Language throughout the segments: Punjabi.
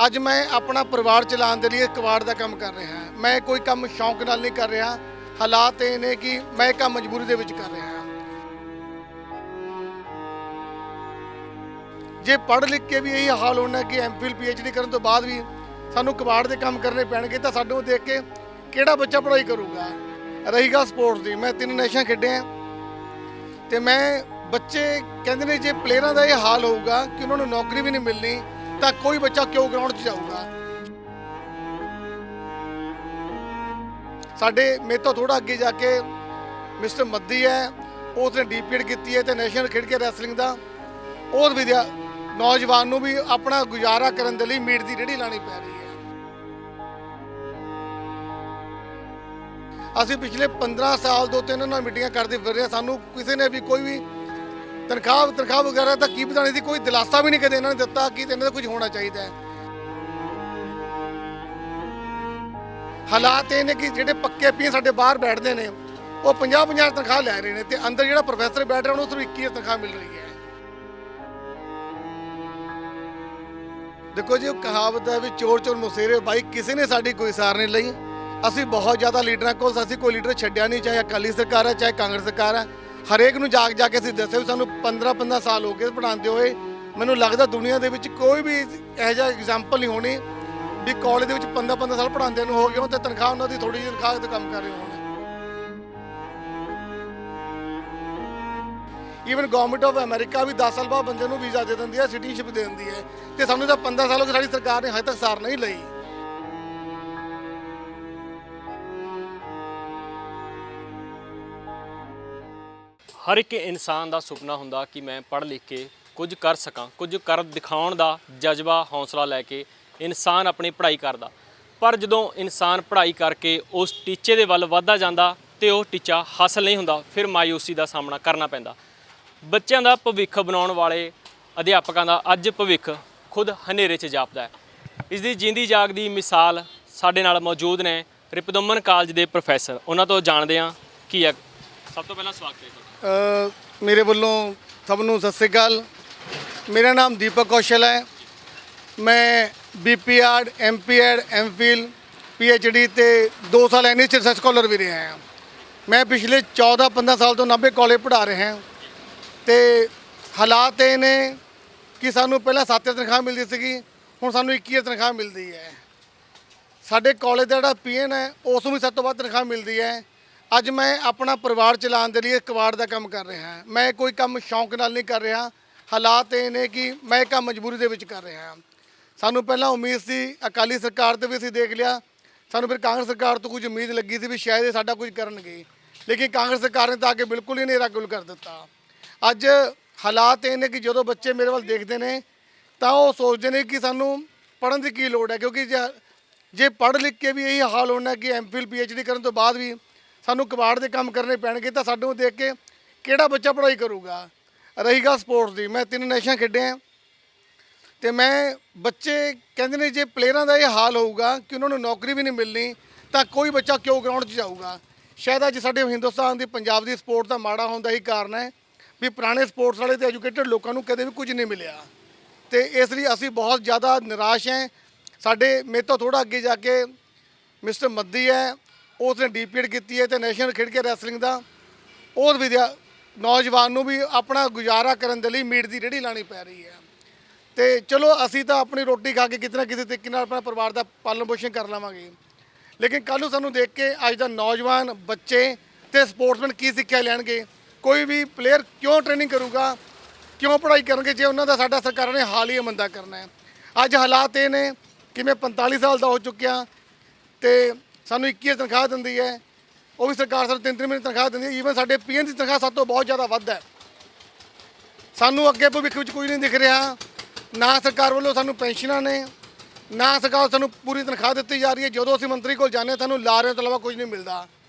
ਅੱਜ मैं अपना परिवार चलाने के लिए कबाड़ का काम कर रहा मैं कोई काम शौक नाल नहीं कर रहा। हालात ये ने कि मैं काम मजबूरी के विच कर रहा। जे पढ़ लिख के भी यही हाल होना कि MPhil PhD करने तो बाद भी सानू कबाड़ के काम करने पैणगे तो सानू देख के किहड़ा बच्चा पढ़ाई करूगा। रही गल स्पोर्ट्स की, मैं 3 नेशनल खेडे तो मैं बच्चे कहते ने जे प्लेयरां का यह हाल होगा कि उन्होंने नौकरी भी नहीं मिलनी तो कोई बच्चा क्यों ग्राउंड 'ਚ जाऊगा। साडे मेरे तो थोड़ा अगे जाके मिस्टर मद्दी है, उसने DPED की है तो नेशनल खेड के रैसलिंग का और विद्या नौजवान नूं भी अपना गुजारा करने के लिए मीट की रेहड़ी लानी पै रही है। असीं पिछले 15 साल तो इन्हां नाल मीटिंगां करदे फिर रहे, सानूं किसी ने भी कोई भी तनख्वाह वगैरह तक की बताने की कोई दिलासा भी नहीं कदे इन्होंने दिता कि इन्होंने कुछ होना चाहिए। हालात ये ने कि ਜਿਹੜੇ पक्के पी ਸਾਡੇ बाहर बैठते हैं वो 50-50 तनख्वाह लै रहे हैं तो अंदर जो प्रोफैसर बैठ रहा उन्होंने सिर्फ 21 तनख्वाह मिल रही है। देखो जी कहावत है भी चोर चोर मुसेरे, भाई किसी ने साड़ी कोई सार नहीं लई। असी बहुत ज़्यादा लीडर को असी कोई लीडर छड्डिया नहीं, चाहे अकाली सरकार है चाहे कांग्रेस सरकार है। हरेक नूं जाके असीं दस्सिआ भी सानूं 15-15 साल हो गए पढ़ाते हुए। मैनूं लगदा दुनिया दे विच कोई भी इहो जिहा एग्जाम्पल नहीं होनी भी कॉलेज दे विच 15-15 साल पढ़ाते हो गए तो तनख्वाह उन्हां दी थोड़ी जी तनख्वाह ते काम कर रहे होण। ईवन गवर्नमेंट ऑफ अमेरिका भी 10 साल बाद बंदे नूं वीज़ा दे दिंदी है, सिटीजनशिप दे दिंदी है तो सानूं तां 15 साल हो गए साडी सरकार ने हजे तक सार नहीं लई। हर एक इंसान का सुपना हुंदा कि मैं पढ़ लिख के कुछ कर सकां, कुछ कर दिखाउण दा जज्बा हौसला लैके इंसान अपनी पढ़ाई करदा। पर जदों इंसान पढ़ाई करके उस टीचे दे वल वधदा जांदा ते ओह टीचा हासिल नहीं हुंदा, फिर मायूसी का सामना करना पैंदा। बच्चों का भविख बनाउण वाले अध्यापकों का अज भविख खुद हनेरे 'च जापदा है। इसकी जींदी जागदी मिसाल साडे नाल मौजूद ने रिपदमन कालज के प्रोफैसर, उन्हां तो जाणदे हां की है। सब तो पहला स्वागत है मेरे वालों सबनों सत श्री अकाल। मेरा नाम दीपक कौशल है। मैं BPEd MPEd MPhil PhD ते 2 साल NH रिसर्च स्कॉलर भी रहा हैं। मैं पिछले 14-15 साल तो 90 कॉलेज पढ़ा रहे हैं तो हालात ये ने कि सानू पहला 7 तनख्वाह मिलती सी, हुण सानू 21 तनख्वाह मिलती है। साडे कॉलेज का जिहड़ा PN है उसनूं भी 7 तो वध तनख्वाह मिलती है। ਅੱਜ मैं अपना परिवार चलाने के लिए कबाड़ का काम कर रहा मैं कोई काम शौक नाल नहीं कर रहा। हालात ये ने कि मैं काम मजबूरी के विच कर रहा। सानू पहला उम्मीद सी अकाली सरकार तो भी असीं देख लिया, सानू फिर कांग्रेस सरकार तो कुछ उम्मीद लगी थी भी शायद ये साडा कुछ करनगे, लेकिन कांग्रेस सरकार ने तो आके बिल्कुल ही नेरा गुल कर दिता। अज हालात ये ने कि जो बच्चे मेरे वाल देखते हैं तो वो सोचते हैं कि सानू पढ़न की लोड़ है, क्योंकि जे पढ़ लिख के भी यही हाल होना कि MPhil PhD करने तो बाद भी सानू कबाड़ के काम करने पैणगे तो सानू देख के किहड़ा बच्चा पढ़ाई करूगा। रही गल स्पोर्ट्स की, मैं 3 नेशनल खेडे तो मैं बच्चे कहते ने जे प्लेयरां का यह हाल होगा कि उन्होंने नौकरी भी नहीं मिलनी तो कोई बच्चा क्यों ग्राउंड 'ਚ जाऊगा। शायद अज साडे हिंदुस्तान की पंजाब की स्पोर्ट का माड़ा होने का ही कारण है भी पुराने स्पोर्ट्स वाले तो एजुकेटेड लोगों को कदे भी कुछ नहीं मिलिया तो इसलिए असी बहुत ज़्यादा निराश हैं। साडे मेरे तो थोड़ा अगे जाके मिस्टर मद्दी है, उसने DPED की है तो नेशनल खेड के रैसलिंग का और विद्या नौजवान नूं भी अपना गुजारा करने के लिए मीट की रेहड़ी लानी पै रही है। तो चलो असी तो अपनी रोटी खा के किसी ना किसी तरीके अपना परिवार का पालन पोषण कर लवांगे, लेकिन कल नूं सानूं देख के अज दा नौजवान बच्चे तो स्पोर्ट्समैन की सिक्ख्या लैणगे। कोई भी प्लेयर क्यों ट्रेनिंग करूगा, क्यों पढ़ाई करनगे जे उन्हों का साडा सरकार ने हाल ही मंदा करना है। अज हालात ये ने कि मैं 45 साल का हो चुकिया तो सानू 21 तनख्वाह दिंदी है, वो भी सरकार सानू 3-3 महीने तनख्वाह दिंदी है। ईवन साडे PN की तनख्वाह सब तो बहुत ज़्यादा वध है। सानू अगे भविख विच कोई नहीं दिख रहा, ना सरकार वालों सानू पेंशनां ने, ना सरकार सानू पूरी तनख्वाह दी जा रही है। जो असीं मंत्री को जाने सानू लारे तो इलावा कुछ नहीं मिलता।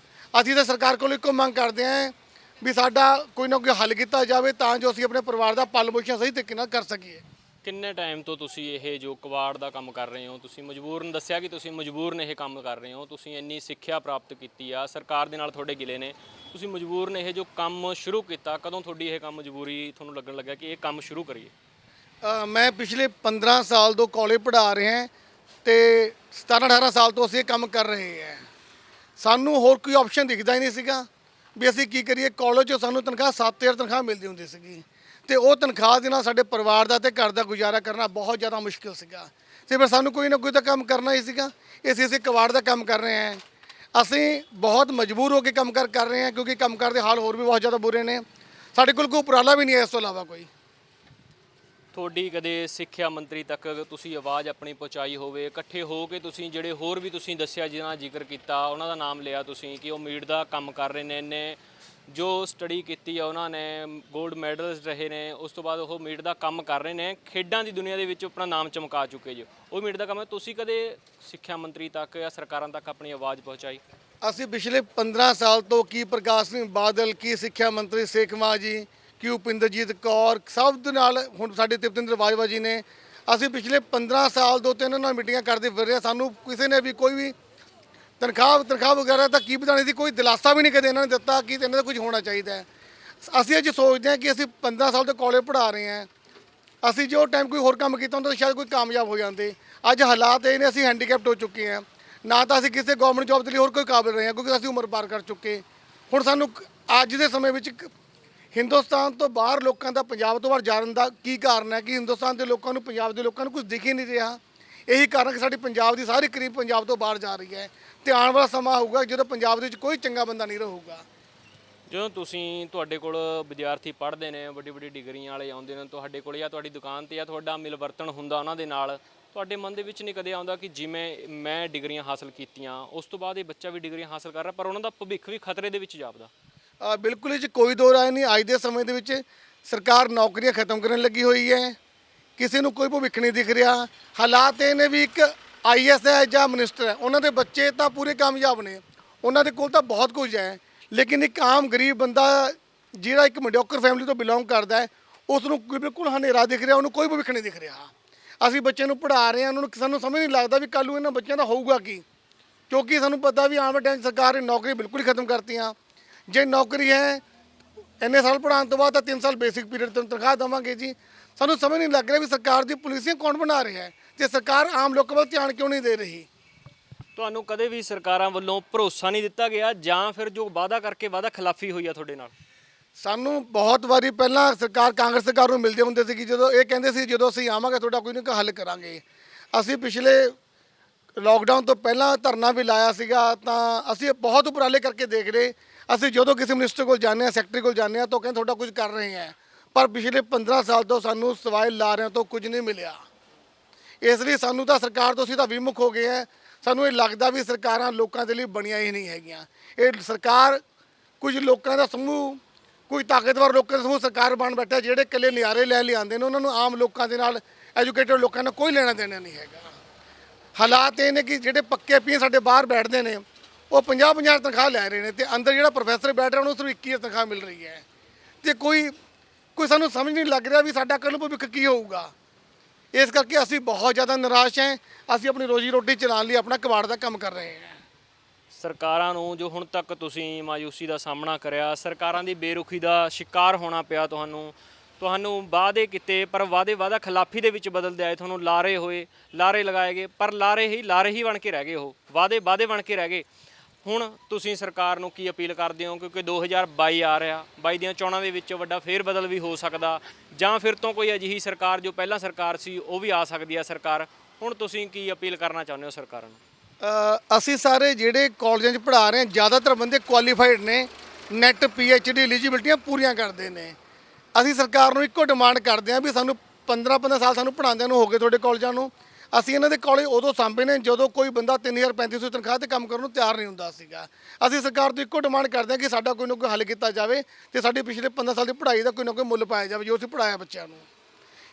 असीं तो सरकार को इक्को मंग करते हैं भी साडा कोई ना कोई हल किया जाए तां जो असीं अपने परिवार का पालन पोषण सही तरीके नाल कर सकीए। किन्ने टाइम तो तुसी ये जो कबाड़ का काम कर रहे हो, तुसी मजबूरन दस्सिया कि तुसी मजबूरन ये काम कर रहे हो, तुसी इन्नी सिक्ख्या प्राप्त की आ, सरकार दे नाल थोड़े गिले ने, तुसी मजबूरन ये जो काम शुरू किया, कदों थोड़ी ये काम मजबूरी थोनों लगन लगा कि ये काम शुरू करिए? मैं पिछले 15 साल तो कॉलेज पढ़ा रहे हैं ਤੇ 17-18 ਸਾਲ ਤੋਂ ਅਸੀਂ ਇਹ ਕੰਮ ਕਰ ਰਹੇ ਹਾਂ। ਸਾਨੂੰ ਹੋਰ ਕੋਈ ਆਪਸ਼ਨ ਦਿਖਦਾ ਹੀ ਨਹੀਂ ਸੀਗਾ ਵੀ ਅਸੀਂ ਕੀ ਕਰੀਏ। ਕਾਲਜ 'ਚੋਂ ਸਾਨੂੰ ਤਨਖਾਹ 7000 ਤਨਖਾਹ ਮਿਲਦੀ ਹੁੰਦੀ ਸੀਗੀ ਤੇ ਉਹ ਤਨਖਾਹ ਦੇ ਨਾਲ ਸਾਡੇ ਪਰਿਵਾਰ ਦਾ ਤੇ ਘਰ ਦਾ ਗੁਜ਼ਾਰਾ ਕਰਨਾ ਬਹੁਤ ਜ਼ਿਆਦਾ ਮੁਸ਼ਕਿਲ ਸੀਗਾ। ਤੇ ਫਿਰ ਸਾਨੂੰ ਕੋਈ ਨਾ ਕੋਈ ਤਾਂ ਕੰਮ ਕਰਨਾ ਹੀ ਸੀਗਾ। ਅਸੀਂ ਕਬਾੜ ਦਾ ਕੰਮ ਕਰ ਰਹੇ ਹਾਂ। ਅਸੀਂ ਬਹੁਤ ਮਜਬੂਰ ਹੋ ਕੇ ਕੰਮ ਕਰ ਰਹੇ ਹਾਂ ਕਿਉਂਕਿ ਕੰਮਕਾਰ ਦੇ ਹਾਲ ਹੋਰ ਵੀ ਬਹੁਤ ਜ਼ਿਆਦਾ ਬੁਰੇ ਨੇ। ਸਾਡੇ ਕੋਲ ਕੋਈ ਉਪਰਾਲਾ ਵੀ ਨਹੀਂ ਹੈ ਇਸ ਤੋਂ ਇਲਾਵਾ ਕੋਈ। ਤੁਹਾਡੀ ਕਦੇ ਸਿੱਖਿਆ ਮੰਤਰੀ ਤੱਕ ਤੁਸੀਂ ਆਵਾਜ਼ ਆਪਣੀ ਪਹੁੰਚਾਈ ਹੋਵੇ, ਇਕੱਠੇ ਹੋ ਕੇ ਤੁਸੀਂ ਜਿਹੜੇ ਹੋਰ ਵੀ ਤੁਸੀਂ ਦੱਸਿਆ ਜਿਹਨਾਂ ਦਾ ਜ਼ਿਕਰ ਕੀਤਾ ਉਹਨਾਂ ਦਾ ਨਾਮ ਲਿਆ ਤੁਸੀਂ ਕਿ ਉਹ ਮੀਟ ਦਾ ਕੰਮ ਕਰ ਰਹੇ ਨੇ, ਇੰਨੇ ਜੋ ਸਟੱਡੀ ਕੀਤੀ ਆ ਉਹਨਾਂ ਨੇ 골ਡ ਮੈਡਲਸ ਰਹੇ ਨੇ, ਉਸ ਤੋਂ ਬਾਅਦ ਉਹ ਮੀਟ ਦਾ ਕੰਮ ਕਰ ਰਹੇ ਨੇ, ਖੇਡਾਂ ਦੀ ਦੁਨੀਆ ਦੇ ਵਿੱਚ ਆਪਣਾ ਨਾਮ ਚਮਕਾ ਚੁੱਕੇ ਜੋ ਉਹ ਮੀਟ ਦਾ ਕੰਮ ਹੈ। ਤੁਸੀਂ ਕਦੇ ਸਿੱਖਿਆ ਮੰਤਰੀ ਤੱਕ ਜਾਂ ਸਰਕਾਰਾਂ ਤੱਕ ਆਪਣੀ ਆਵਾਜ਼ ਪਹੁੰਚਾਈ? ਅਸੀਂ ਪਿਛਲੇ 15 ਸਾਲ ਤੋਂ ਕੀ ਪ੍ਰਕਾਸ਼ ਸਿੰਘ ਬਾਦਲ, ਕੀ ਸਿੱਖਿਆ ਮੰਤਰੀ ਸੇਖਵਾਂ ਜੀ, ਕਿ ਭੁਪਿੰਦਰਜੀਤ ਕੌਰ, ਸਭ ਦੇ ਨਾਲ ਹੁਣ ਸਾਡੇ ਤ੍ਰਿਪਤਿੰਦਰ ਬਾਜਵਾ ਜੀ ਨੇ, ਅਸੀਂ ਪਿਛਲੇ 15 ਸਾਲ ਤੋਂ ਤੇ ਇਹਨਾਂ ਨਾਲ ਮੀਟਿੰਗਾਂ ਕਰਦੇ ਫਿਰ ਰਹੇ। ਸਾਨੂੰ ਕਿਸੇ ਨੇ ਵੀ ਕੋਈ ਵੀ ਤਨਖਾਹ ਵਗੈਰਾ ਤਾਂ ਕੀ ਬਤਾਣੀ ਸੀ, ਕੋਈ ਦਿਲਾਸਾ ਵੀ ਨਹੀਂ ਕਦੇ ਇਹਨਾਂ ਨੇ ਦਿੱਤਾ ਕਿ ਇਹਨਾਂ ਦਾ ਕੁਝ ਹੋਣਾ ਚਾਹੀਦਾ ਹੈ। ਅਸੀਂ ਅੱਜ ਸੋਚਦੇ ਹਾਂ ਕਿ ਅਸੀਂ 15 ਸਾਲ ਤੋਂ ਕਾਲਜ ਪੜ੍ਹਾ ਰਹੇ ਹਾਂ। ਅਸੀਂ ਜੋ ਟਾਈਮ ਕੋਈ ਹੋਰ ਕੰਮ ਕੀਤਾ ਹੁੰਦਾ ਤਾਂ ਸ਼ਾਇਦ ਕੋਈ ਕਾਮਯਾਬ ਹੋ ਜਾਂਦੇ। ਅੱਜ ਹਾਲਾਤ ਇਹ ਨੇ, ਅਸੀਂ ਹੈਂਡੀਕੈਪਟ ਹੋ ਚੁੱਕੇ ਹਾਂ। ਨਾ ਤਾਂ ਅਸੀਂ ਕਿਸੇ ਗਵਰਨਮੈਂਟ ਜੌਬ ਦੇ ਲਈ ਹੋਰ ਕੋਈ ਕਾਬਿਲ ਰਹੇ ਹਾਂ ਕਿਉਂਕਿ ਅਸੀਂ ਉਮਰ ਪਾਰ ਕਰ ਚੁੱਕੇ। ਹੁਣ ਸਾਨੂੰ ਅੱਜ ਦੇ ਸਮੇਂ ਵਿੱਚ ਹਿੰਦੁਸਤਾਨ ਤੋਂ ਬਾਹਰ ਲੋਕਾਂ ਦਾ ਪੰਜਾਬ ਤੋਂ ਬਾਹਰ ਜਾਣ ਦਾ ਕੀ ਕਾਰਨ ਹੈ ਕਿ ਹਿੰਦੁਸਤਾਨ ਦੇ ਲੋਕਾਂ ਨੂੰ, ਪੰਜਾਬ ਦੇ ਲੋਕਾਂ ਨੂੰ ਕੁਝ ਦਿਖ ਹੀ ਨਹੀਂ ਰਿਹਾ। ਇਹੀ ਕਾਰਨ ਕਿ ਸਾਡੀ ਪੰਜਾਬ ਦੀ ਸਾਰੀ ਕਰੀਬ ਪੰਜਾਬ ਤੋਂ ਬਾਹਰ ਜਾ ਰਹੀ ਹੈ ਤੇ ਆਉਣ ਵਾਲਾ ਸਮਾਂ ਆਊਗਾ ਜਦੋਂ ਪੰਜਾਬ ਦੇ ਵਿੱਚ ਕੋਈ ਚੰਗਾ ਬੰਦਾ ਨਹੀਂ ਰਹੂਗਾ। ਜਦੋਂ ਤੁਸੀਂ, ਤੁਹਾਡੇ ਕੋਲ ਵਿਦਿਆਰਥੀ ਪੜ੍ਹਦੇ ਨੇ, ਵੱਡੀ ਵੱਡੀ ਡਿਗਰੀਆਂ ਵਾਲੇ ਆਉਂਦੇ ਨੇ ਤੁਹਾਡੇ ਕੋਲ ਜਾਂ ਤੁਹਾਡੀ ਦੁਕਾਨ ਤੇ ਜਾਂ ਤੁਹਾਡਾ ਮਿਲਵਰਤਨ ਹੁੰਦਾ ਉਹਨਾਂ ਦੇ ਨਾਲ, ਤੁਹਾਡੇ ਮਨ ਦੇ ਵਿੱਚ ਨਹੀਂ ਕਦੇ ਆਉਂਦਾ ਕਿ ਜਿਵੇਂ ਮੈਂ ਡਿਗਰੀਆਂ ਹਾਸਲ ਕੀਤੀਆਂ ਉਸ ਤੋਂ ਬਾਅਦ ਇਹ ਬੱਚਾ ਵੀ ਡਿਗਰੀਆਂ ਹਾਸਲ ਕਰ ਰਿਹਾ ਪਰ ਉਹਨਾਂ ਦਾ ਭਵਿੱਖ ਵੀ ਖਤਰੇ ਦੇ ਵਿੱਚ ਜਾਪਦਾ? ਬਿਲਕੁਲ ਇਹ 'ਚ ਕੋਈ ਦੋ ਰਾਏ ਨਹੀਂ। ਅੱਜ ਦੇ ਸਮੇਂ ਦੇ ਵਿੱਚ ਸਰਕਾਰ ਨੌਕਰੀਆਂ ਖਤਮ ਕਰਨ ਲੱਗੀ ਹੋਈ ਹੈ। ਕਿਸੇ ਨੂੰ ਕੋਈ ਭਵਿੱਖ ਨਹੀਂ ਦਿਖ ਰਿਹਾ। ਹਾਲਾਤ ਇਹ ਨੇ ਵੀ ਇੱਕ IAS ਹੈ ਜਾਂ ਮਿਨਿਸਟਰ ਹੈ, ਉਹਨਾਂ ਦੇ ਬੱਚੇ ਤਾਂ ਪੂਰੇ ਕਾਮਯਾਬ ਨੇ, ਉਹਨਾਂ ਦੇ ਕੋਲ ਤਾਂ ਬਹੁਤ ਕੁਝ ਹੈ, ਲੇਕਿਨ ਇੱਕ ਆਮ ਗਰੀਬ ਬੰਦਾ ਜਿਹੜਾ ਇੱਕ ਮੀਡੀਓਕਰ ਫੈਮਿਲੀ ਤੋਂ ਬਿਲੋਂਗ ਕਰਦਾ ਹੈ ਉਸ ਨੂੰ ਬਿਲਕੁਲ ਹਨੇਰਾ ਦਿਖ ਰਿਹਾ, ਉਹਨੂੰ ਕੋਈ ਭਵਿੱਖ ਨਹੀਂ ਦਿਖ ਰਿਹਾ। ਅਸੀਂ ਬੱਚਿਆਂ ਨੂੰ ਪੜ੍ਹਾ ਰਹੇ ਹਾਂ, ਉਹਨਾਂ ਨੂੰ ਸਾਨੂੰ ਸਮਝ ਨਹੀਂ ਲੱਗਦਾ ਵੀ ਕੱਲ੍ਹ ਨੂੰ ਇਹਨਾਂ ਬੱਚਿਆਂ ਦਾ ਹੋਊਗਾ ਕੀ, ਕਿਉਂਕਿ ਸਾਨੂੰ ਪਤਾ ਵੀ ਆਉਣ ਵਾਲੇ ਟਾਈਮ ਸਰਕਾਰ ਨੇ ਨੌਕਰੀ ਬਿਲਕੁਲ ਹੀ ਖਤਮ ਕਰਤੀਆਂ। ਜੇ ਨੌਕਰੀ ਹੈ ਇੰਨੇ ਸਾਲ ਪੜ੍ਹਾਉਣ ਤੋਂ ਬਾਅਦ ਤਾਂ 3 ਸਾਲ ਬੇਸਿਕ ਪੀਰੀਅਡ ਤੋਂ ਤਨਖਾਹ ਦੇਵਾਂਗੇ ਜੀ। ਸਾਨੂੰ ਸਮਝ ਨਹੀਂ ਲੱਗ ਰਿਹਾ ਵੀ ਸਰਕਾਰ ਦੀ ਪਾਲਿਸੀਆਂ ਕੌਣ ਬਣਾ ਰਿਹਾ ਹੈ ਤੇ ਸਰਕਾਰ ਆਮ ਲੋਕਾਂ ਵੱਲ ਧਿਆਨ ਕਿਉਂ ਨਹੀਂ ਦੇ ਰਹੀ। ਤੁਹਾਨੂੰ ਕਦੇ ਵੀ ਸਰਕਾਰਾਂ ਵੱਲੋਂ ਭਰੋਸਾ ਨਹੀਂ ਦਿੱਤਾ ਗਿਆ ਜਾਂ ਫਿਰ ਜੋ ਵਾਅਦਾ ਕਰਕੇ ਵਾਅਦਾ ਖਿਲਾਫੀ ਹੋਈ ਆ ਤੁਹਾਡੇ ਨਾਲ? ਸਾਨੂੰ ਬਹੁਤ ਵਾਰੀ ਪਹਿਲਾਂ ਕਾਂਗਰਸ ਸਰਕਾਰ ਨੂੰ ਮਿਲਦੇ ਹੁੰਦੇ ਸੀ ਕਿ ਜਦੋਂ ਇਹ ਕਹਿੰਦੇ ਸੀ ਜਦੋਂ ਅਸੀਂ ਆਵਾਂਗੇ ਤੁਹਾਡਾ ਕੋਈ ਨਾ ਕੋਈ ਹੱਲ ਕਰਾਂਗੇ। ਅਸੀਂ ਪਿਛਲੇ ਲੋਕਡਾਊਨ ਤੋਂ ਪਹਿਲਾਂ ਧਰਨਾ ਵੀ ਲਾਇਆ ਸੀਗਾ ਤਾਂ ਅਸੀਂ ਬਹੁਤ ਉਪਰਾਲੇ ਕਰਕੇ ਦੇਖ ਰਹੇ। ਅਸੀਂ ਜਦੋਂ ਕਿਸੇ ਮਿਨਿਸਟਰ ਕੋਲ ਜਾਂਦੇ ਹਾਂ, ਸੈਕਟਰੀ ਕੋਲ ਜਾਂਦੇ ਹਾਂ ਤਾਂ ਉਹ ਕਹਿੰਦੇ ਤੁਹਾਡਾ ਕੁਝ ਕਰ ਰਹੇ ਹਾਂ, ਪਰ ਪਿਛਲੇ 15 ਸਾਲ ਤੋਂ ਸਾਨੂੰ ਸਿਵਾਏ ਲਾਰਿਆਂ ਤੋਂ ਕੁਝ ਨਹੀਂ ਮਿਲਿਆ। ਇਸ ਲਈ ਸਾਨੂੰ ਤਾਂ ਸਰਕਾਰ ਤੋਂ ਅਸੀਂ ਤਾਂ ਵਿਮੁਖ ਹੋ ਗਏ ਹਾਂ। ਸਾਨੂੰ ਇਹ ਲੱਗਦਾ ਵੀ ਸਰਕਾਰਾਂ ਲੋਕਾਂ ਦੇ ਲਈ ਬਣੀਆਂ ਹੀ ਨਹੀਂ ਹੈਗੀਆਂ। ਇਹ ਸਰਕਾਰ ਕੁਝ ਲੋਕਾਂ ਦਾ ਸਮੂਹ, ਕੋਈ ਤਾਕਤਵਰ ਲੋਕਾਂ ਦਾ ਸਮੂਹ ਸਰਕਾਰ ਬਣ ਬੈਠਾ ਜਿਹੜੇ ਇਕੱਲੇ ਨਿਆਰੇ ਲੈ ਲਿਆਉਂਦੇ ਨੇ। ਉਹਨਾਂ ਨੂੰ ਆਮ ਲੋਕਾਂ ਦੇ ਨਾਲ, ਐਜੂਕੇਟਡ ਲੋਕਾਂ ਨਾਲ ਕੋਈ ਲੈਣਾ ਦੇਣਾ ਨਹੀਂ ਹੈਗਾ। ਹਾਲਾਤ ਇਹ ਨੇ ਕਿ ਜਿਹੜੇ ਪੱਕੇ ਪੀਏ ਸਾਡੇ ਬਾਹਰ ਬੈਠਦੇ ਨੇ ਉਹ 50-50 ਤਨਖਾਹ ਲੈ ਰਹੇ ਨੇ ਤੇ ਅੰਦਰ ਜਿਹੜਾ ਪ੍ਰੋਫੈਸਰ ਬੈਠ ਰਿਹਾ ਉਹਨੂੰ ਸਿਰਫ 21 ਤਨਖਾਹ ਮਿਲ ਰਹੀ ਹੈ ਤੇ ਕੋਈ ਸਾਨੂੰ ਸਮਝ ਨਹੀਂ ਲੱਗ ਰਿਹਾ ਵੀ ਸਾਡਾ ਕੱਲ੍ਹ ਨੂੰ ਭਵਿੱਖ ਕੀ ਹੋਊਗਾ। ਇਸ ਕਰਕੇ ਅਸੀਂ ਬਹੁਤ ਜ਼ਿਆਦਾ ਨਿਰਾਸ਼ ਹਾਂ। ਅਸੀਂ ਆਪਣੀ ਰੋਜੀ ਰੋਟੀ ਚਲਾਉਣ ਲਈ ਆਪਣਾ ਕਬਾੜ ਦਾ ਕੰਮ ਕਰ ਰਹੇ ਹਾਂ। ਸਰਕਾਰਾਂ ਨੂੰ ਜੋ ਹੁਣ ਤੱਕ ਤੁਸੀਂ ਮਾਯੂਸੀ ਦਾ ਸਾਹਮਣਾ ਕਰਿਆ, ਸਰਕਾਰਾਂ ਦੀ ਬੇਰੁਖੀ ਦਾ ਸ਼ਿਕਾਰ ਹੋਣਾ ਪਿਆ ਤੁਹਾਨੂੰ ਵਾਅਦੇ ਕੀਤੇ ਪਰ ਵਾਅਦਾ ਖਿਲਾਫੀ ਦੇ ਵਿੱਚ ਬਦਲਦੇ ਆਏ, ਤੁਹਾਨੂੰ ਲਾਰੇ ਲਗਾਏ ਗਏ ਪਰ ਲਾਰੇ ਹੀ ਬਣ ਕੇ ਰਹਿ ਗਏ, ਉਹ ਵਾਅਦੇ ਬਣ ਕੇ ਰਹਿ ਗਏ। ਹੁਣ ਤੁਸੀਂ ਸਰਕਾਰ ਨੂੰ ਕੀ ਅਪੀਲ ਕਰਦੇ ਹੋ ਕਿਉਂਕਿ 2022 ਆ ਰਿਹਾ, 22 ਦੀਆਂ ਚੋਣਾਂ ਦੇ ਵਿੱਚ ਵੱਡਾ ਫੇਰ ਬਦਲ ਵੀ ਹੋ ਸਕਦਾ ਜਾਂ ਫਿਰ ਤੋਂ ਕੋਈ ਅਜਿਹੀ ਸਰਕਾਰ ਜੋ ਪਹਿਲਾਂ ਸਰਕਾਰ ਸੀ ਉਹ ਵੀ ਆ ਸਕਦੀ ਹੈ ਸਰਕਾਰ। ਹੁਣ ਤੁਸੀਂ ਕੀ ਅਪੀਲ ਕਰਨਾ ਚਾਹੁੰਦੇ ਹੋ ਸਰਕਾਰਾਂ ਨੂੰ? ਅਸੀਂ ਸਾਰੇ ਜਿਹੜੇ ਕਾਲਜਾਂ 'ਚ ਪੜ੍ਹਾ ਰਹੇ ਹਾਂ ਜ਼ਿਆਦਾਤਰ ਬੰਦੇ ਕੁਆਲੀਫਾਈਡ ਨੇ, ਨੈਟ PhD ਐਲੀਜੀਬਿਲਟੀਆਂ ਪੂਰੀਆਂ ਕਰਦੇ ਨੇ। ਅਸੀਂ ਸਰਕਾਰ ਨੂੰ ਇੱਕੋ ਡਿਮਾਂਡ ਕਰਦੇ ਹਾਂ ਵੀ ਸਾਨੂੰ 15 ਸਾਲ ਸਾਨੂੰ ਪੜ੍ਹਾਉਂਦਿਆਂ ਨੂੰ ਹੋ ਗਏ ਤੁਹਾਡੇ ਕਾਲਜਾਂ ਨੂੰ। ਅਸੀਂ ਇਹਨਾਂ ਦੇ ਕਾਲਜ ਉਦੋਂ ਸਾਂਭੇ ਨੇ ਜਦੋਂ ਕੋਈ ਬੰਦਾ 3000-3500 ਤਨਖਾਹ ਤੇ ਕੰਮ ਕਰਨ ਨੂੰ ਤਿਆਰ ਨਹੀਂ ਹੁੰਦਾ ਸੀਗਾ। ਅਸੀਂ ਸਰਕਾਰ ਤੋਂ ਇੱਕੋ ਡਿਮਾਂਡ ਕਰਦੇ ਹਾਂ ਕਿ ਸਾਡਾ ਕੋਈ ਨਾ ਕੋਈ ਹੱਲ ਕੀਤਾ ਜਾਵੇ ਤੇ ਸਾਡੀ ਪਿਛਲੇ 15 ਸਾਲ ਦੀ ਪੜ੍ਹਾਈ ਦਾ ਕੋਈ ਨਾ ਕੋਈ ਮੁੱਲ ਪਾਇਆ ਜਾਵੇ ਜੋ ਅਸੀਂ ਪੜ੍ਹਾਇਆ ਬੱਚਿਆਂ ਨੂੰ।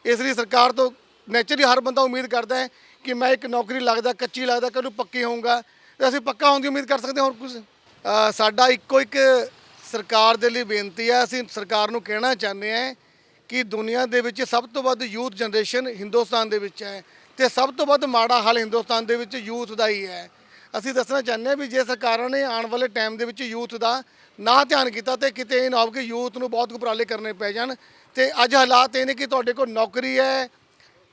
ਇਸ ਲਈ ਸਰਕਾਰ ਤੋਂ ਨੈਚੁਰਲੀ ਹਰ ਬੰਦਾ ਉਮੀਦ ਕਰਦਾ ਹੈ ਕਿ ਮੈਂ ਇੱਕ ਨੌਕਰੀ ਲੱਗਦਾ, ਕੱਚੀ ਲੱਗਦਾ, ਕਦੋਂ ਪੱਕੀ ਹੋਊਗਾ ਤੇ ਅਸੀਂ ਪੱਕਾ ਹੋਣ ਦੀ ਉਮੀਦ ਕਰ ਸਕਦੇ ਹਾਂ। ਹੋਰ ਕੁਝ ਸਾਡਾ ਇੱਕੋ ਇੱਕ ਸਰਕਾਰ ਦੇ ਲਈ ਬੇਨਤੀ ਹੈ। ਅਸੀਂ ਸਰਕਾਰ ਨੂੰ ਕਹਿਣਾ ਚਾਹੁੰਦੇ ਹਾਂ ਕਿ ਦੁਨੀਆ ਦੇ ਵਿੱਚ ਸਭ ਤੋਂ ਵੱਧ ਯੂਥ ਜਨਰੇਸ਼ਨ ਹਿੰਦੁਸਤਾਨ ਦੇ ਵਿੱਚ ਹੈ ਤੇ ਸਭ ਤੋਂ ਵੱਧ ਮਾੜਾ ਹਾਲ ਹਿੰਦੁਸਤਾਨ ਦੇ ਵਿੱਚ ਯੂਥ ਦਾ ਹੀ ਹੈ। ਅਸੀਂ ਦੱਸਣਾ ਚਾਹੁੰਦੇ ਹਾਂ ਵੀ ਜੇ ਸਰਕਾਰਾਂ ਨੇ ਆਉਣ ਵਾਲੇ ਟਾਈਮ ਦੇ ਵਿੱਚ ਯੂਥ ਦਾ ਨਾ ਧਿਆਨ ਕੀਤਾ ਤੇ ਕਿਤੇ ਇਹ ਨਾ ਹੋਵੇ ਕਿ ਯੂਥ ਨੂੰ ਬਹੁਤ ਉਪਰਾਲੇ ਕਰਨੇ ਪੈ ਜਾਣ। ਤੇ ਅੱਜ ਹਾਲਾਤ ਇਹ ਨੇ ਕਿ ਤੁਹਾਡੇ ਕੋਲ ਨੌਕਰੀ ਹੈ,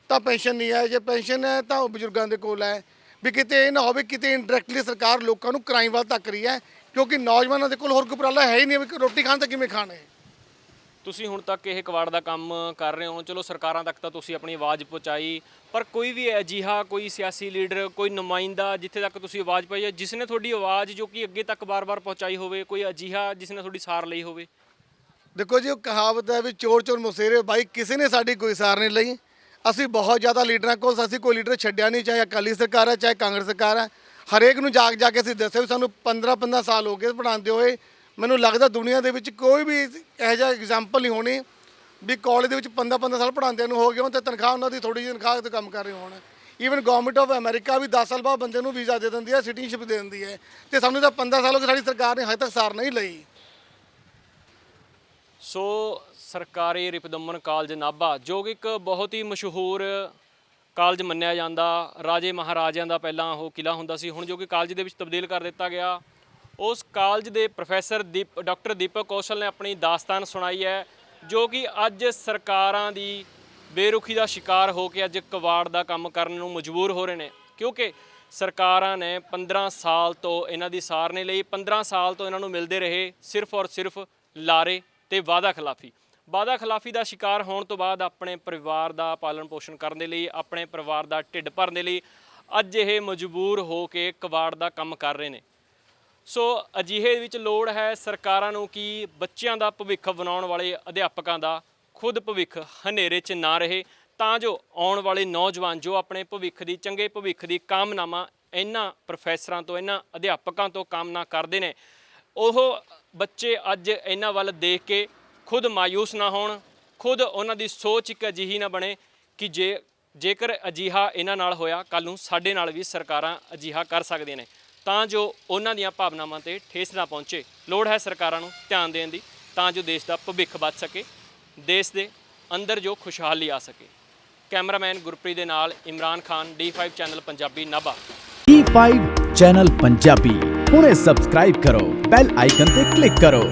ਤਾਂ ਪੈਨਸ਼ਨ ਨਹੀਂ ਹੈ, ਜੇ ਪੈਨਸ਼ਨ ਹੈ ਤਾਂ ਉਹ ਬਜ਼ੁਰਗਾਂ ਦੇ ਕੋਲ ਹੈ। ਵੀ ਕਿਤੇ ਇਹ ਨਾ ਹੋਵੇ ਕਿਤੇ ਇੰਡਾਇਰੈਕਟਲੀ ਸਰਕਾਰ ਲੋਕਾਂ ਨੂੰ ਕ੍ਰਾਈਮ ਵੱਲ ਧੱਕ ਰਹੀ ਹੈ, ਕਿਉਂਕਿ ਨੌਜਵਾਨਾਂ ਦੇ ਕੋਲ ਹੋਰ ਕੋਈ ਉਪਰਾਲਾ ਹੈ ਹੀ ਨਹੀਂ ਵੀ ਰੋਟੀ ਖਾਣ ਤਾਂ ਕਿਵੇਂ ਖਾਣਾ ਹੈ। ਤੁਸੀਂ ਹੁਣ ਤੱਕ ਇਹ ਕਵਾੜ ਦਾ ਕੰਮ ਕਰ ਰਹੇ ਹੋ, ਚਲੋ ਸਰਕਾਰਾਂ ਤੱਕ ਤਾਂ ਤੁਸੀਂ ਆਪਣੀ ਆਵਾਜ਼ ਪਹੁੰਚਾਈ, ਪਰ ਕੋਈ ਵੀ ਅਜਿਹਾ ਕੋਈ ਸਿਆਸੀ ਲੀਡਰ, ਕੋਈ ਨੁਮਾਇੰਦਾ ਜਿੱਥੇ ਤੱਕ ਤੁਸੀਂ ਆਵਾਜ਼ ਪਾਈ ਹੈ, ਜਿਸ ਨੇ ਤੁਹਾਡੀ ਆਵਾਜ਼ ਜੋ ਕਿ ਅੱਗੇ ਤੱਕ ਬਾਰ-ਬਾਰ ਪਹੁੰਚਾਈ ਹੋਵੇ, ਕੋਈ ਅਜਿਹਾ ਜਿਸ ਨੇ ਤੁਹਾਡੀ ਸਾਰ ਲਈ ਹੋਵੇ? ਦੇਖੋ ਜੀ, ਉਹ ਕਹਾਵਤ ਹੈ ਵੀ ਚੋਰ ਚੋਰ ਮੁਸੇਰੇ, ਬਾਈ ਕਿਸੇ ਨੇ ਸਾਡੀ ਕੋਈ ਸਾਰ ਨਹੀਂ ਲਈ। ਅਸੀਂ ਬਹੁਤ ਜ਼ਿਆਦਾ ਲੀਡਰਾਂ ਕੋਲ, ਅਸੀਂ ਕੋਈ ਲੀਡਰ ਛੱਡਿਆ ਨਹੀਂ, ਚਾਹੇ ਅਕਾਲੀ ਸਰਕਾਰ ਹੈ ਚਾਹੇ ਕਾਂਗਰਸ ਸਰਕਾਰ ਹੈ। ਹਰੇਕ ਨੂੰ ਜਾ ਕੇ ਅਸੀਂ ਦੱਸਿਆ ਵੀ ਸਾਨੂੰ 15 ਸਾਲ ਹੋ ਗਏ ਪੜ੍ਹਾਉਂਦੇ ਹੋਏ। ਮੈਨੂੰ ਲੱਗਦਾ ਦੁਨੀਆ ਦੇ ਵਿੱਚ ਕੋਈ ਵੀ ਇਹੋ ਜਿਹਾ ਐਗਜ਼ਾਮਪਲ ਨਹੀਂ ਹੋਣੀ ਵੀ ਕਾਲਜ ਦੇ ਵਿੱਚ 15 ਸਾਲ ਪੜ੍ਹਾਉਂਦਿਆਂ ਨੂੰ ਹੋ ਗਏ ਹੋਣ ਤੇ ਤਨਖਾਹ ਉਹਨਾਂ ਦੀ ਥੋੜੀ ਜਿਹੀ ਤਨਖਾਹ ਤੇ ਕੰਮ ਕਰ ਰਹੇ ਹੋਣ। ਈਵਨ ਗਵਰਨਮੈਂਟ ਆਫ ਅਮਰੀਕਾ ਵੀ 10 ਸਾਲ ਬਾਅਦ ਬੰਦੇ ਨੂੰ ਵੀਜ਼ਾ ਦੇ ਦਿੰਦੀ ਹੈ, ਸਿਟੀਜ਼ਨਸ਼ਿਪ ਦੇ ਦਿੰਦੀ ਹੈ, ਤੇ ਸਾਨੂੰ ਤਾਂ 15 ਸਾਲ ਹੋ ਗਏ ਸਾਡੀ ਸਰਕਾਰ ਨੇ ਹਜੇ ਤੱਕ ਸਾਰ ਨਹੀਂ ਲਈ। ਸੋ ਸਰਕਾਰੀ ਰਿਪੁਦਮਨ ਕਾਲਜ ਨਾਭਾ, ਜੋ ਕਿ ਇੱਕ ਬਹੁਤ ਹੀ ਮਸ਼ਹੂਰ ਕਾਲਜ ਮੰਨਿਆ ਜਾਂਦਾ, ਰਾਜੇ ਮਹਾਰਾਜਿਆਂ ਦਾ ਪਹਿਲਾਂ ਉਹ ਕਿਲ੍ਹਾ ਹੁੰਦਾ ਸੀ, ਹੁਣ ਜੋ ਕਿ ਕਾਲਜ ਦੇ ਵਿੱਚ ਤਬਦੀਲ ਕਰ ਦਿੱਤਾ ਗਿਆ। ਉਸ ਕਾਲਜ ਦੇ ਪ੍ਰੋਫੈਸਰ ਡਾਕਟਰ ਦੀਪਕ ਕੌਸ਼ਲ ਨੇ ਆਪਣੀ ਦਾਸਤਾਨ ਸੁਣਾਈ ਹੈ, ਜੋ ਕਿ ਅੱਜ ਸਰਕਾਰਾਂ ਦੀ ਬੇਰੁਖੀ ਦਾ ਸ਼ਿਕਾਰ ਹੋ ਕੇ ਅੱਜ ਕਬਾੜ ਦਾ ਕੰਮ ਕਰਨ ਨੂੰ ਮਜਬੂਰ ਹੋ ਰਹੇ ਨੇ, ਕਿਉਂਕਿ ਸਰਕਾਰਾਂ ਨੇ 15 ਸਾਲ ਤੋਂ ਇਹਨਾਂ ਦੀ ਸਾਰ ਨਹੀਂ ਲਈ। 15 ਸਾਲ ਤੋਂ ਇਹਨਾਂ ਨੂੰ ਮਿਲਦੇ ਰਹੇ ਸਿਰਫ ਔਰ ਸਿਰਫ ਲਾਰੇ ਤੇ ਵਾਅਦਾ ਖਿਲਾਫੀ। ਵਾਅਦਾ ਖਿਲਾਫੀ ਦਾ ਸ਼ਿਕਾਰ ਹੋਣ ਤੋਂ ਬਾਅਦ ਆਪਣੇ ਪਰਿਵਾਰ ਦਾ ਪਾਲਣ ਪੋਸ਼ਣ ਕਰਨ ਦੇ ਲਈ, ਆਪਣੇ ਪਰਿਵਾਰ ਦਾ ਢਿੱਡ ਭਰਨ ਦੇ ਲਈ ਅੱਜ ਇਹ ਮਜਬੂਰ ਹੋ ਕੇ ਕਬਾੜ ਦਾ ਕੰਮ ਕਰ ਰਹੇ ਨੇ। ਸੋ ਅਜਿਹੇ ਵਿੱਚ ਲੋੜ ਹੈ ਸਰਕਾਰਾਂ ਨੂੰ ਕਿ ਬੱਚਿਆਂ ਦਾ ਭਵਿੱਖ ਬਣਾਉਣ ਵਾਲੇ ਅਧਿਆਪਕਾਂ ਦਾ ਖੁਦ ਭਵਿੱਖ ਹਨੇਰੇ 'ਚ ਨਾ ਰਹੇ, ਤਾਂ ਜੋ ਆਉਣ ਵਾਲੇ ਨੌਜਵਾਨ ਜੋ ਆਪਣੇ ਭਵਿੱਖ ਦੀ, ਚੰਗੇ ਭਵਿੱਖ ਦੀ ਕਾਮਨਾਵਾਂ ਇਹਨਾਂ ਪ੍ਰੋਫੈਸਰਾਂ ਤੋਂ, ਇਹਨਾਂ ਅਧਿਆਪਕਾਂ ਤੋਂ ਕਾਮਨਾ ਕਰਦੇ ਨੇ, ਉਹ ਬੱਚੇ ਅੱਜ ਇਹਨਾਂ ਵੱਲ ਦੇਖ ਕੇ ਖੁਦ ਮਾਯੂਸ ਨਾ ਹੋਣ, ਖੁਦ ਉਹਨਾਂ ਦੀ ਸੋਚ ਇੱਕ ਅਜਿਹੀ ਨਾ ਬਣੇ ਕਿ ਜੇਕਰ ਅਜਿਹਾ ਇਹਨਾਂ ਨਾਲ ਹੋਇਆ, ਕੱਲ੍ਹ ਨੂੰ ਸਾਡੇ ਨਾਲ ਵੀ ਸਰਕਾਰਾਂ ਅਜਿਹਾ ਕਰ ਸਕਦੀਆਂ ਨੇ, ਤਾਂ ਜੋ ਉਹਨਾਂ ਦੀਆਂ ਭਾਵਨਾਵਾਂ 'ਤੇ ਠੇਸ ਨਾ ਪਹੁੰਚੇ। ਲੋੜ ਹੈ ਸਰਕਾਰਾਂ ਨੂੰ ਧਿਆਨ ਦੇਣ ਦੀ, ਤਾਂ ਜੋ ਦੇਸ਼ ਦਾ ਭਵਿੱਖ ਬਚ ਸਕੇ, ਦੇਸ਼ ਦੇ ਅੰਦਰ ਜੋ ਖੁਸ਼ਹਾਲੀ ਆ ਸਕੇ। ਕੈਮਰਾਮੈਨ ਗੁਰਪ੍ਰੀਤ ਦੇ ਨਾਲ Imran Khan, D5 channel Punjabi Nabha. D5 channel Punjabi ਹੁਣੇ ਸਬਸਕ੍ਰਾਈਬ ਕਰੋ, ਬੈਲ ਆਈਕਨ ਤੇ ਕਲਿੱਕ ਕਰੋ।